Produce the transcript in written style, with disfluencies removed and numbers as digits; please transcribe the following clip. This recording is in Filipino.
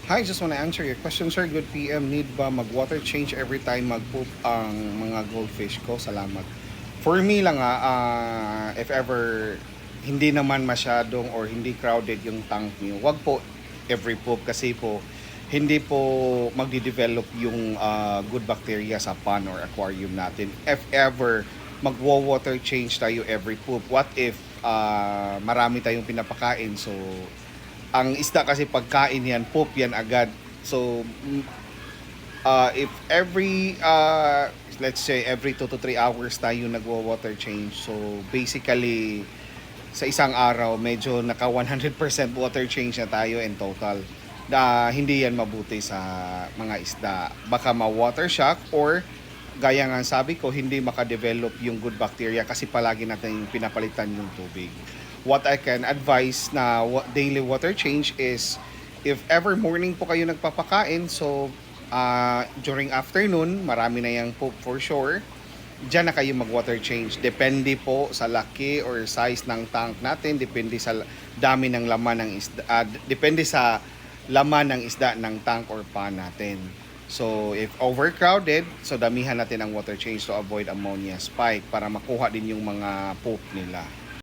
Hi, just want to answer your question, sir. Good PM. Need ba mag-water change every time mag-poop ang mga goldfish ko? Salamat. For me lang if ever hindi naman masyadong or hindi crowded yung tank niyo, wag po every poop kasi po hindi po magdi-develop yung good bacteria sa pond or aquarium natin. If ever magwo-water change tayo every poop, what if marami tayong pinapakain? So, ang isda kasi pagkain yan, poop yan agad. So, if every, let's say, every 2 to 3 hours tayo nagwa-water change. So, basically, sa isang araw, medyo naka 100% water change na tayo in total. Hindi yan mabuti sa mga isda. Baka ma-water shock or gaya nga sabi ko, hindi makadevelop yung good bacteria kasi palagi natin pinapalitan yung tubig. What I can advise na daily water change is if ever morning po kayo nagpapakain, so during afternoon, marami na yung poop for sure, diyan na kayo mag-water change. Depende po sa laki or size ng tank natin, depende sa dami ng laman ng isda, depende sa laman ng isda ng tank or pan natin. So, if overcrowded, so damihan natin ang water change to avoid ammonia spike para makuha din yung mga poop nila.